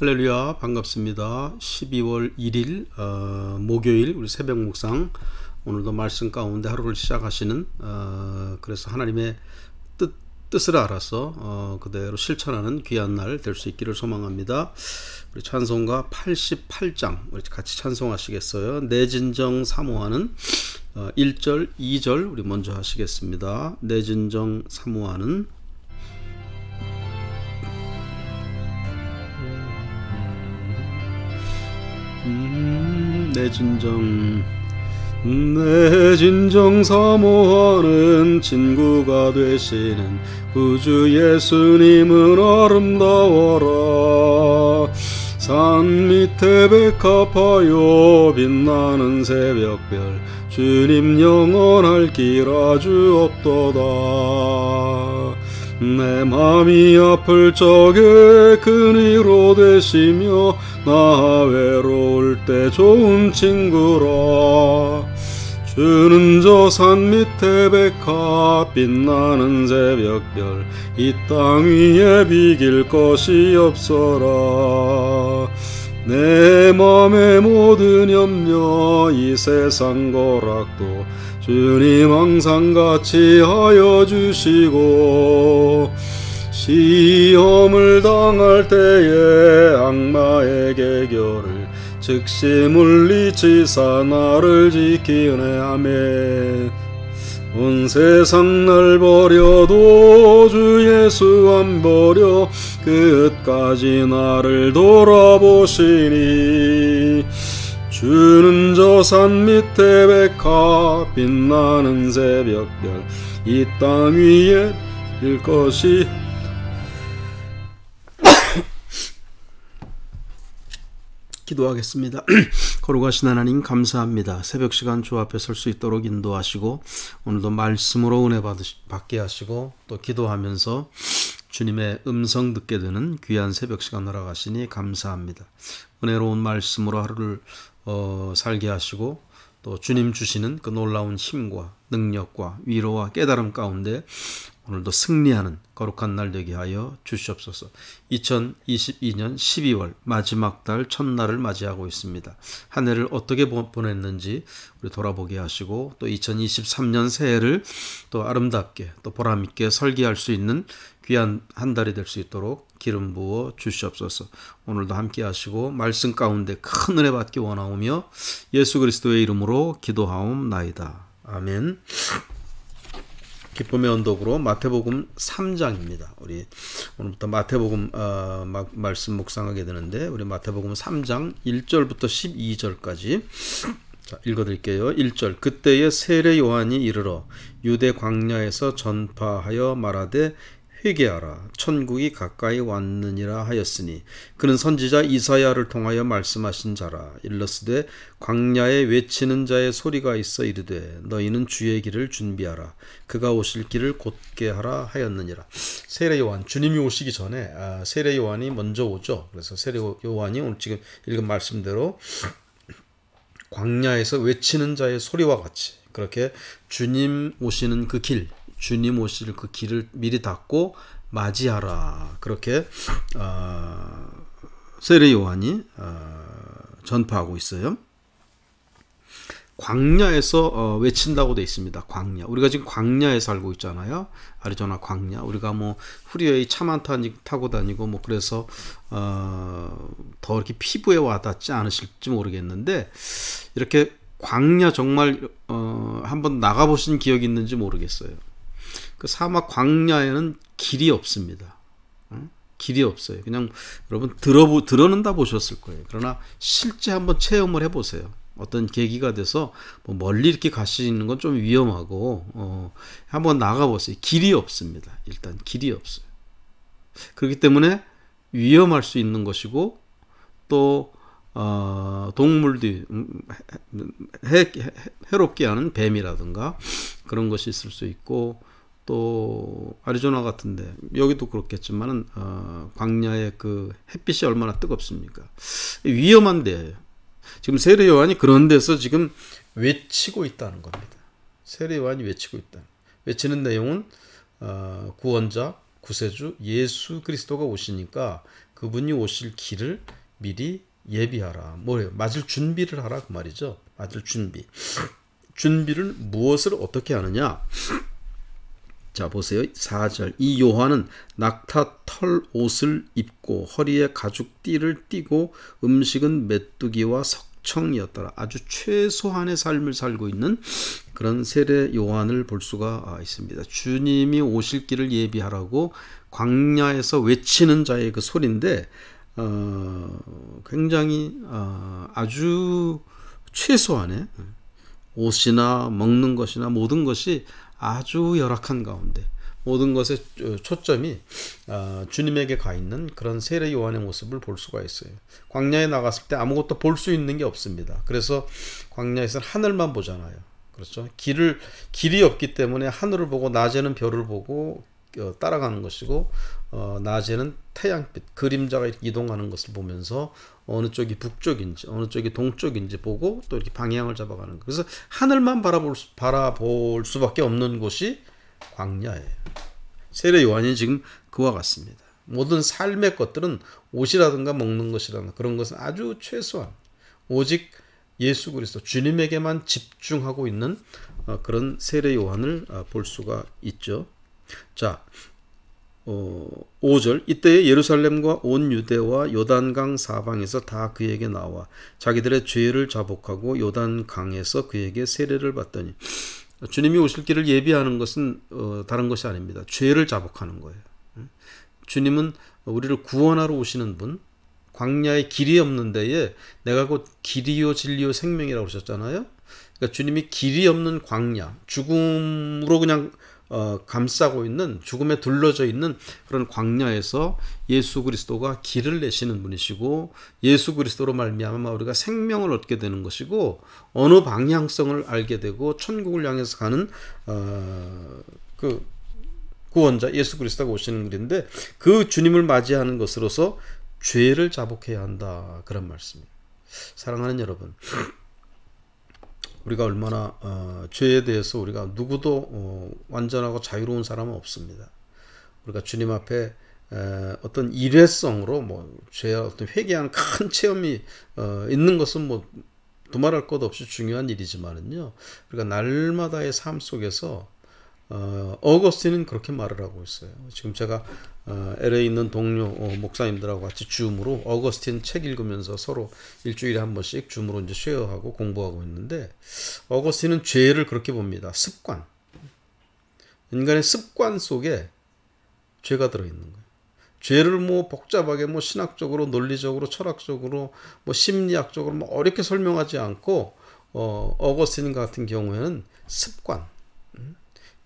할렐루야, 반갑습니다. 12월 1일 목요일 우리 새벽 묵상, 오늘도 말씀 가운데 하루를 시작하시는 그래서 하나님의 뜻을 알아서 그대로 실천하는 귀한 날 될 수 있기를 소망합니다. 우리 찬송가 88장 우리 같이 찬송하시겠어요? 내 진정 사모하는 1절 2절 우리 먼저 하시겠습니다. 내 진정 사모하는 내 진정 사모하는 친구가 되시는 구주 예수님은 아름다워라. 산 밑에 백합하여 빛나는 새벽별 주님 영원할 길 아주 없도다. 내 맘이 아플 적에 그리로 되시며 나 외로울 때 좋은 친구라. 주는 저 산 밑에 백합 빛나는 새벽별 이 땅 위에 비길 것이 없어라. 내 맘의 모든 염려 이 세상 거락도 주님 항상 같이 하여 주시고, 시험을 당할 때에 악마의 결을 즉시 물리치사 나를 지키네. 아멘. 온 세상 날 버려도 주 예수 안 버려 끝까지 나를 돌아보시니. 주는 저 산 밑에 백합 빛나는 새벽별 이 땅 위에 일 것이 기도하겠습니다. 거룩하신 하나님 감사합니다. 새벽 시간 주 앞에 설 수 있도록 인도하시고 오늘도 말씀으로 은혜 받게 하시고 또 기도하면서 주님의 음성 듣게 되는 귀한 새벽 시간 허락하시니 감사합니다. 은혜로운 말씀으로 하루를 살게 하시고 또 주님 주시는 그 놀라운 힘과 능력과 위로와 깨달음 가운데 오늘도 승리하는 거룩한 날 되게 하여 주시옵소서. 2022년 12월 마지막 달 첫날을 맞이하고 있습니다. 한 해를 어떻게 보냈는지 우리 돌아보게 하시고 또 2023년 새해를 또 아름답게 또 보람있게 설계할 수 있는 귀한 한 달이 될 수 있도록 기름 부어 주시옵소서. 오늘도 함께 하시고 말씀 가운데 큰 은혜 받기 원하오며 예수 그리스도의 이름으로 기도하옵나이다. 아멘. 기쁨의 언덕으로 마태복음 3장입니다. 우리 오늘부터 마태복음 말씀 묵상하게 되는데 우리 마태복음 3장 1절부터 12절까지 읽어드릴게요. 1절 그때에 세례 요한이 이르러 유대 광야에서 전파하여 말하되 회개하라 천국이 가까이 왔느니라 하였으니 그는 선지자 이사야를 통하여 말씀하신 자라. 일러스되 광야에 외치는 자의 소리가 있어 이르되 너희는 주의 길을 준비하라 그가 오실 길을 곧게 하라 하였느니라. 세례 요한, 주님이 오시기 전에 세례 요한이 먼저 오죠. 그래서 세례 요한이 오늘 지금 읽은 말씀대로 광야에서 외치는 자의 소리와 같이 그렇게 주님 오시는 그 길, 주님 오실 그 길을 미리 닫고 맞이하라. 그렇게 세례 요한이 전파하고 있어요. 광야에서 외친다고 되어 있습니다. 광야. 우리가 지금 광야에 살고 있잖아요. 아리조나 광야. 우리가 뭐 후리웨이 차만 타고 다니고 뭐 그래서 더 이렇게 피부에 와닿지 않으실지 모르겠는데 이렇게 광야 정말 한번 나가보신 기억이 있는지 모르겠어요. 그 사막 광야에는 길이 없습니다. 길이 없어요. 그냥 여러분 들어는 다 보셨을 거예요. 그러나 실제 한번 체험을 해보세요. 어떤 계기가 돼서 뭐 멀리 이렇게 가시는 건 좀 위험하고 한번 나가보세요. 길이 없습니다. 일단 길이 없어요. 그렇기 때문에 위험할 수 있는 것이고 또 동물들이 해롭게 하는 뱀이라든가 그런 것이 있을 수 있고 또 아리조나 같은데 여기도 그렇겠지만은 광야의 그 햇빛이 얼마나 뜨겁습니까? 위험한 데예요. 지금 세례 요한이 그런 데서 지금 외치고 있다는 겁니다. 세례 요한이 외치고 있다. 외치는 내용은 구원자, 구세주 예수 그리스도가 오시니까 그분이 오실 길을 미리 예비하라. 뭐예요? 맞을 준비를 하라 그 말이죠. 맞을 준비. 준비를 무엇을 어떻게 하느냐? 자 보세요. 4절. 이 요한은 낙타 털 옷을 입고 허리에 가죽 띠를 띠고 음식은 메뚜기와 석청이었더라. 아주 최소한의 삶을 살고 있는 그런 세례 요한을 볼 수가 있습니다. 주님이 오실 길을 예비하라고 광야에서 외치는 자의 그 소리인데 굉장히 아주 최소한의 옷이나 먹는 것이나 모든 것이 아주 열악한 가운데 모든 것의 초점이 주님에게 가 있는 그런 세례 요한의 모습을 볼 수가 있어요. 광야에 나갔을 때 아무것도 볼 수 있는 게 없습니다. 그래서 광야에서는 하늘만 보잖아요. 그렇죠? 길이 없기 때문에 하늘을 보고 낮에는 별을 보고 따라가는 것이고 낮에는 태양빛 그림자가 이렇게 이동하는 것을 보면서 어느 쪽이 북쪽인지 어느 쪽이 동쪽인지 보고 또 이렇게 방향을 잡아가는 거. 그래서 하늘만 바라볼 수밖에 없는 곳이 광야예요. 세례 요한이 지금 그와 같습니다. 모든 삶의 것들은 옷이라든가 먹는 것이라든가 그런 것은 아주 최소한 오직 예수 그리스도 주님에게만 집중하고 있는 그런 세례 요한을 볼 수가 있죠. 자, 5절. 이때에 예루살렘과 온 유대와 요단강 사방에서 다 그에게 나와 자기들의 죄를 자복하고 요단강에서 그에게 세례를 받더니 주님이 오실 길을 예비하는 것은 다른 것이 아닙니다. 죄를 자복하는 거예요. 주님은 우리를 구원하러 오시는 분, 광야에 길이 없는 데에 내가 곧 길이요 진리요 생명이라고 그러셨잖아요. 그러니까 주님이 길이 없는 광야, 죽음으로 그냥 감싸고 있는 죽음에 둘러져 있는 그런 광야에서 예수 그리스도가 길을 내시는 분이시고 예수 그리스도로 말미암아 우리가 생명을 얻게 되는 것이고 어느 방향성을 알게 되고 천국을 향해서 가는 그 구원자 예수 그리스도가 오시는 길인데 그 주님을 맞이하는 것으로서 죄를 자복해야 한다 그런 말씀입니다. 사랑하는 여러분, 우리가 얼마나 죄에 대해서 우리가 누구도 완전하고 자유로운 사람은 없습니다. 우리가 주님 앞에 어떤 일회성으로 죄와 어떤 회개하는 큰 체험이 있는 것은 두말할 것 없이 중요한 일이지만은요. 우리가 날마다의 삶 속에서 어거스틴은 그렇게 말을 하고 있어요. 지금 제가 LA에 있는 동료 목사님들하고 같이 줌으로 어거스틴 책 읽으면서 서로 일주일에 한 번씩 줌으로 이제 쉐어하고 공부하고 있는데 어거스틴은 죄를 그렇게 봅니다. 습관. 인간의 습관 속에 죄가 들어있는 거예요. 죄를 복잡하게 신학적으로 논리적으로 철학적으로 심리학적으로 어렵게 설명하지 않고 어거스틴 같은 경우에는 습관.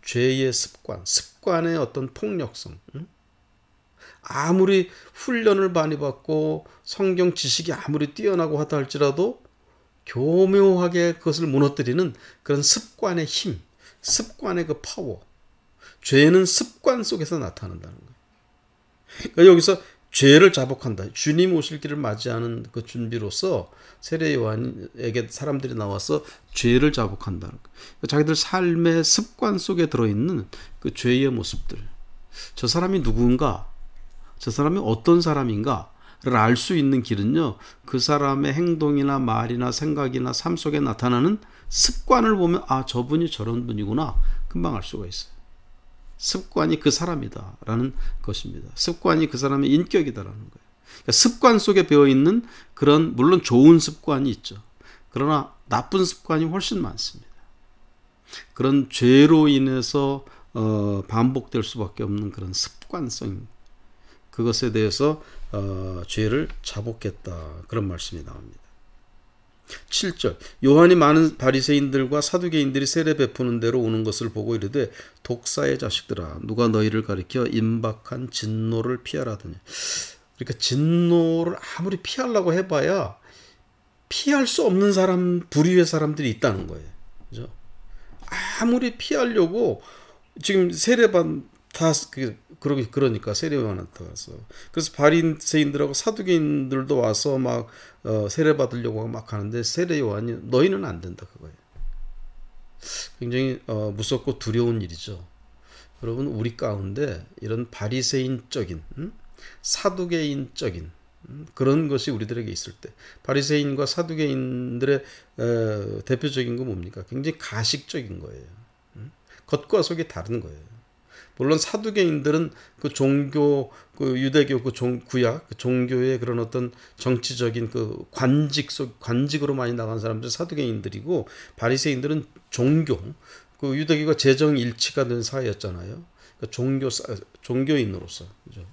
죄의 습관의 어떤 폭력성. 아무리 훈련을 많이 받고 성경 지식이 아무리 뛰어나고 하다 할지라도 교묘하게 그것을 무너뜨리는 그런 습관의 힘, 습관의 그 파워. 죄는 습관 속에서 나타난다는 거예요. 그러니까 여기서 죄를 자복한다. 주님 오실 길을 맞이하는 그 준비로서 세례 요한에게 사람들이 나와서 죄를 자복한다는 거예요. 그러니까 자기들 삶의 습관 속에 들어있는 그 죄의 모습들. 저 사람이 누군가, 저 사람이 어떤 사람인가를 알 수 있는 길은요. 그 사람의 행동이나 말이나 생각이나 삶 속에 나타나는 습관을 보면 저분이 저런 분이구나. 금방 알 수가 있어요. 습관이 그 사람이다 라는 것입니다. 습관이 그 사람의 인격이다라는 거예요. 그러니까 습관 속에 배어있는 그런 물론 좋은 습관이 있죠. 그러나 나쁜 습관이 훨씬 많습니다. 그런 죄로 인해서 반복될 수밖에 없는 그런 습관성, 그것에 대해서 죄를 자복했다 그런 말씀이 나옵니다. 7절. 요한이 많은 바리새인들과 사두개인들이 세례 베푸는 대로 오는 것을 보고 이르되 독사의 자식들아 누가 너희를 가리켜 임박한 진노를 피하라더니. 그러니까 진노를 아무리 피하려고 해봐야 피할 수 없는 부류의 사람들이 있다는 거예요. 그죠? 아무리 피하려고 지금 그러니까 세례 요한한테 와서 그래서 바리새인들하고 사두개인들도 와서 막 세례 받으려고 막 하는데 세례 요한이 너희는 안 된다 그거예요. 굉장히 무섭고 두려운 일이죠. 여러분 우리 가운데 이런 바리새인적인 사두개인적인 그런 것이 우리들에게 있을 때, 바리새인과 사두개인들의 대표적인 건 뭡니까? 굉장히 가식적인 거예요. 겉과 속이 다른 거예요. 물론 사두개인들은 그 종교, 그 유대교, 구약, 그 종교의 그런 어떤 정치적인 그 관직으로 많이 나간 사람들 사두개인들이고, 바리새인들은 종교, 그 유대교가 재정일치가 된 사회였잖아요. 그러니까 종교인으로서, 그죠?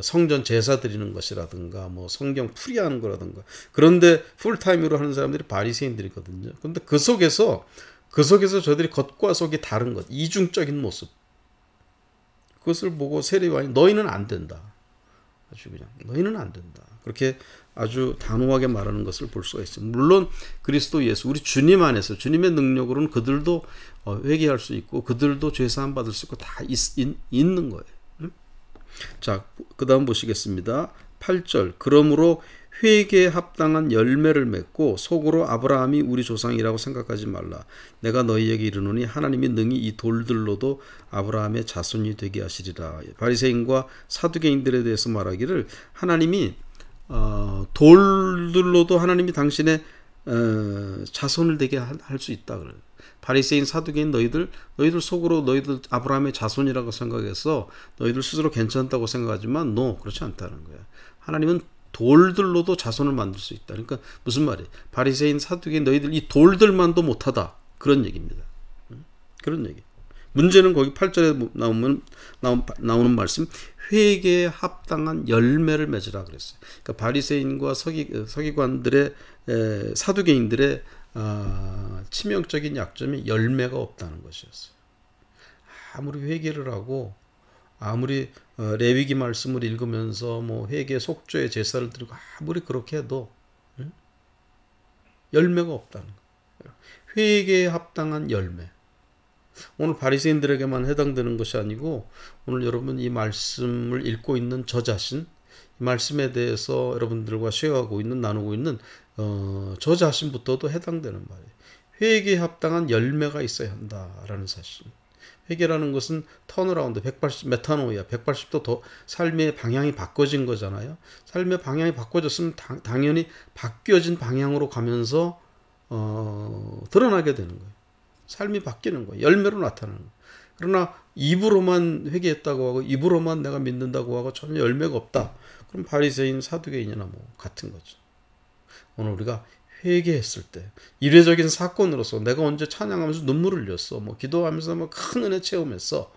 성전 제사 드리는 것이라든가, 뭐 성경 풀이하는 거라든가, 그런데 풀타임으로 하는 사람들이 바리새인들이거든요. 그런데 그 속에서 저들이 겉과 속이 다른 것, 이중적인 모습, 그것을 보고 세례요한이 너희는 안 된다. 아주 그냥 너희는 안 된다. 그렇게 아주 단호하게 말하는 것을 볼 수가 있어요. 물론 그리스도 예수, 우리 주님 안에서 주님의 능력으로는 그들도 회개할 수 있고 그들도 죄사함 받을 수 있고 다 있는 거예요. 자, 그 다음 보시겠습니다. 8절. 그러므로 회개에 합당한 열매를 맺고 속으로 아브라함이 우리 조상이라고 생각하지 말라. 내가 너희에게 이르노니 하나님이 능히 이 돌들로도 아브라함의 자손이 되게 하시리라. 바리새인과 사두개인들에 대해서 말하기를 하나님이 돌들로도 하나님이 당신의 자손을 되게 할 수 있다 그래요. 바리새인 사두개인 너희들 속으로 너희들 아브라함의 자손이라고 생각해서 너희들 스스로 괜찮다고 생각하지만 그렇지 않다는 거야. 하나님은 돌들로도 자손을 만들 수 있다. 그러니까 무슨 말이에요? 바리새인 사두개인 너희들 이 돌들만도 못하다. 그런 얘기입니다. 그런 얘기. 문제는 거기 8절에 나오는 말씀, 회개에 합당한 열매를 맺으라 그랬어요. 그러니까 바리새인과 서기관들의 사두개인들의 치명적인 약점이 열매가 없다는 것이었어요. 아무리 회개를 하고 아무리 레위기 말씀을 읽으면서 뭐 회개 속죄의 제사를 드리고 아무리 그렇게 해도 열매가 없다는 거예요. 회개에 합당한 열매. 오늘 바리새인들에게만 해당되는 것이 아니고 오늘 여러분 이 말씀을 읽고 있는 저 자신, 이 말씀에 대해서 여러분들과 나누고 있는 저 자신부터도 해당되는 말이에요. 회개에 합당한 열매가 있어야 한다라는 사실. 회개라는 것은 턴어라운드, 메타노이아, 180도 더 삶의 방향이 바꿔진 거잖아요. 삶의 방향이 바꿔졌으면 당연히 바뀌어진 방향으로 가면서 드러나게 되는 거예요. 삶이 바뀌는 거예요. 열매로 나타나는 거예요. 그러나 입으로만 회개했다고 하고 입으로만 내가 믿는다고 하고 전혀 열매가 없다. 그럼 바리새인, 사두개인이나 뭐 같은 거죠. 오늘 우리가 회개했을 때 이례적인 사건으로서 내가 언제 찬양하면서 눈물을 흘렸어, 뭐 기도하면서 뭐 큰 은혜 체험했어.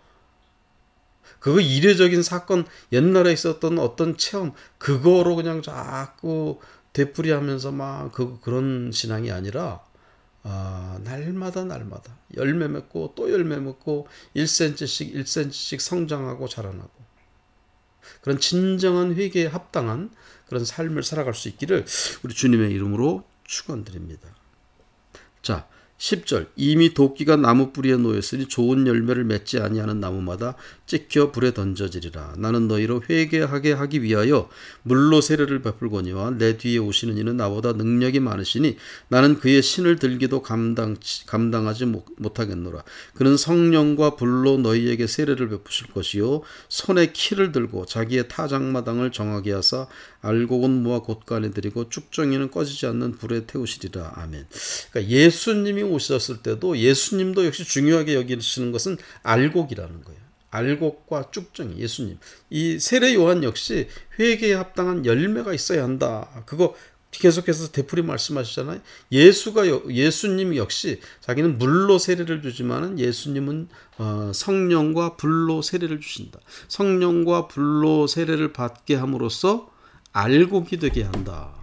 그거 이례적인 사건, 옛날에 있었던 어떤 체험, 그거로 그냥 자꾸 되풀이하면서 막 그런 신앙이 아니라 날마다 열매 맺고 또 열매 맺고 1cm씩 성장하고 자라나고 그런 진정한 회개에 합당한 그런 삶을 살아갈 수 있기를 우리 주님의 이름으로 축원드립니다. 자, 10절. 이미 도끼가 나무 뿌리에 놓였으니 좋은 열매를 맺지 아니하는 나무마다 찍혀 불에 던져지리라. 나는 너희로 회개하게 하기 위하여 물로 세례를 베풀거니와 내 뒤에 오시는 이는 나보다 능력이 많으시니 나는 그의 신을 들기도 감당하지 못하겠노라. 그는 성령과 불로 너희에게 세례를 베푸실 것이요 손에 키를 들고 자기의 타작마당을 정하게 하사 알곡은 모아 곳간에 들이고 쭉정이는 꺼지지 않는 불에 태우시리라. 아멘. 그러니까 예수님이 오셨을 때도 예수님도 역시 중요하게 여기시는 것은 알곡이라는 거예요. 알곡과 쭉정이, 예수님. 이 세례 요한 역시 회개에 합당한 열매가 있어야 한다. 그거 계속해서 되풀이 말씀하시잖아요. 예수님 역시 자기는 물로 세례를 주지만은 예수님은 성령과 불로 세례를 주신다. 성령과 불로 세례를 받게 함으로써 알곡이 되게 한다.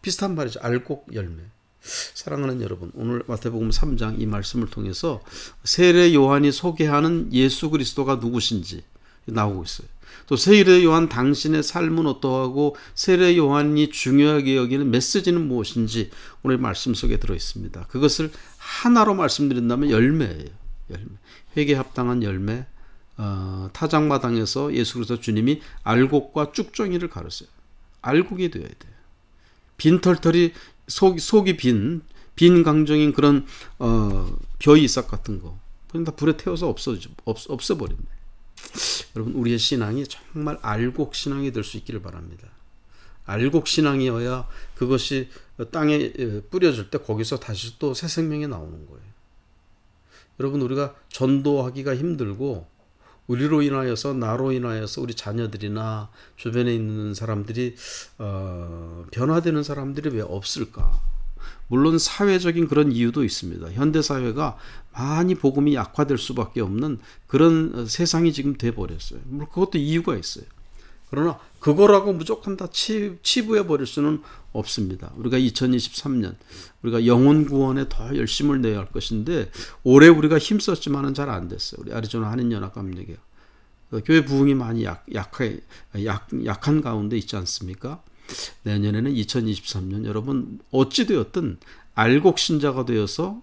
비슷한 말이죠. 알곡 열매. 사랑하는 여러분, 오늘 마태복음 3장 이 말씀을 통해서 세례 요한이 소개하는 예수 그리스도가 누구신지 나오고 있어요. 또 세례 요한 당신의 삶은 어떠하고 세례 요한이 중요하게 여기는 메시지는 무엇인지 오늘 말씀 속에 들어 있습니다. 그것을 하나로 말씀드린다면 열매예요. 열매. 회개에 합당한 열매. 타작마당에서 예수 그리스도 주님이 알곡과 쭉정이를 가르쳐요. 알곡이 되어야 돼요. 빈털털이 속이 빈 강정인 그런 벼이삭 같은 거 그냥 다 불에 태워서 없애버립니다. 여러분, 우리의 신앙이 정말 알곡 신앙이 될 수 있기를 바랍니다. 알곡 신앙이어야 그것이 땅에 뿌려질 때 거기서 다시 또 새 생명이 나오는 거예요. 여러분, 우리가 전도하기가 힘들고 우리로 인하여서, 나로 인하여서 우리 자녀들이나 주변에 있는 사람들이 변화되는 사람들이 왜 없을까? 물론 사회적인 그런 이유도 있습니다. 현대사회가 많이 복음이 약화될 수밖에 없는 그런 세상이 지금 돼버렸어요. 물론 그것도 이유가 있어요. 그러나 그거라고 무조건 다 치부해 버릴 수는 없습니다. 우리가 2023년 우리가 영혼 구원에 더 열심을 내야 할 것인데, 올해 우리가 힘썼지만은 잘 안 됐어요. 우리 아리조나 한인연합감리교 교회 부흥이 많이 약한 가운데 있지 않습니까? 내년에는 2023년 여러분 어찌되었든 알곡 신자가 되어서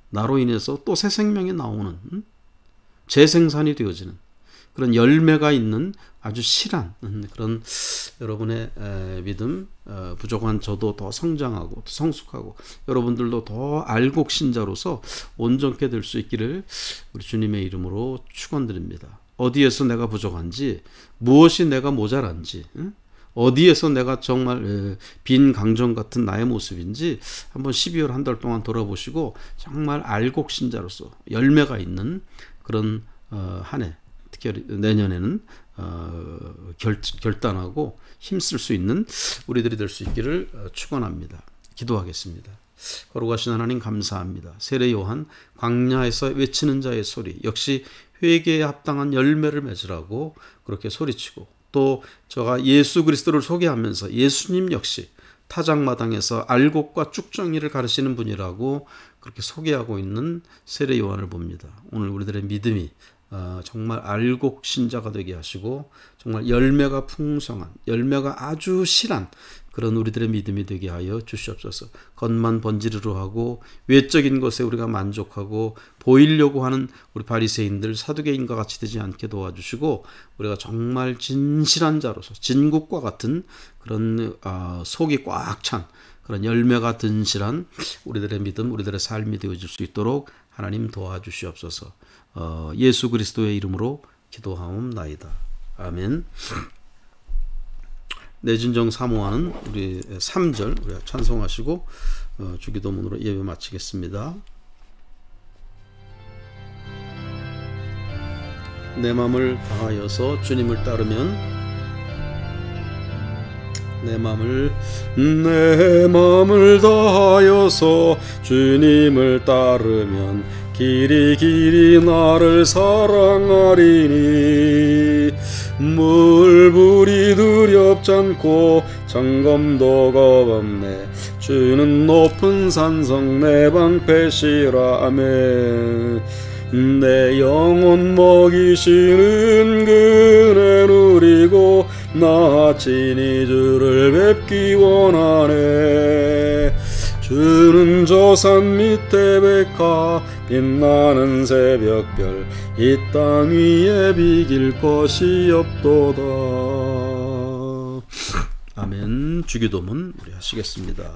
나로 인해서 또 새 생명이 나오는, 재생산이 되어지는 그런 열매가 있는 아주 실한 그런 여러분의 믿음, 부족한 저도 더 성장하고 더 성숙하고 여러분들도 더 알곡 신자로서 온전케 될 수 있기를 우리 주님의 이름으로 축원드립니다. 어디에서 내가 부족한지, 무엇이 내가 모자란지, 어디에서 내가 정말 빈 강정 같은 나의 모습인지 한번 12월 한 달 동안 돌아보시고 정말 알곡 신자로서 열매가 있는 그런 한 해, 특히 내년에는 결단하고 힘쓸 수 있는 우리들이 될 수 있기를 축원합니다. 기도하겠습니다. 거룩하신 하나님, 감사합니다. 세례 요한 광야에서 외치는 자의 소리, 역시 회개에 합당한 열매를 맺으라고 그렇게 소리치고, 또 저가 예수 그리스도를 소개하면서 예수님 역시 타작마당에서 알곡과 쭉정이를 가르치는 분이라고 그렇게 소개하고 있는 세례 요한을 봅니다. 오늘 우리들의 믿음이 정말 알곡 신자가 되게 하시고, 정말 열매가 풍성한, 열매가 아주 실한 그런 우리들의 믿음이 되게 하여 주시옵소서. 겉만 번지르르 하고 외적인 것에 우리가 만족하고 보이려고 하는 우리 바리새인들, 사두개인과 같이 되지 않게 도와주시고, 우리가 정말 진실한 자로서 진국과 같은 그런 속이 꽉 찬 그런 열매가 든실한 우리들의 믿음, 우리들의 삶이 되어질 수 있도록 하나님 도와주시옵소서. 예수 그리스도의 이름으로 기도하옵나이다. 아멘. 내 진정 사모하는 우리 3절 우리가 찬송하시고 주기도문으로 예배 마치겠습니다. 내 마음을 다하여서 주님을 따르면, 내 마음을 다하여서 주님을 따르면 길이 길이 나를 사랑하리니, 물불이 두렵지 않고 점검도 겁없네. 주는 높은 산성 내 방패시라. 아멘. 내 영혼 먹이시는 그네 누리고 나 친히 주를 뵙기 원하네. 주는 저 산 밑에 백화 빛나는 새벽별, 이 땅 위에 비길 것이 없도다. 아멘. 주기도문 우리 하시겠습니다.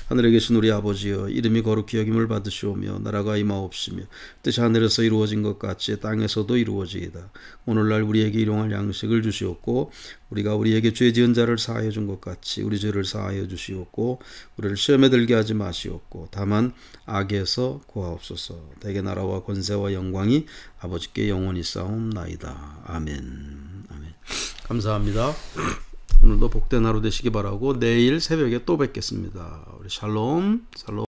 하늘에 계신 우리 아버지여, 이름이 거룩히 여김을 받으시오며 나라가 임하옵시며 뜻이 하늘에서 이루어진 것 같이 땅에서도 이루어지이다. 오늘날 우리에게 일용할 양식을 주시옵고, 우리가 우리에게 죄 지은 자를 사하여 준 것 같이 우리 죄를 사하여 주시옵고, 우리를 시험에 들게 하지 마시옵고 다만 악에서 구하옵소서. 대개 나라와 권세와 영광이 아버지께 영원히 싸움나이다. 아멘. 아멘. 감사합니다. 오늘도 복된 하루 되시기 바라고, 내일 새벽에 또 뵙겠습니다. 우리 샬롬.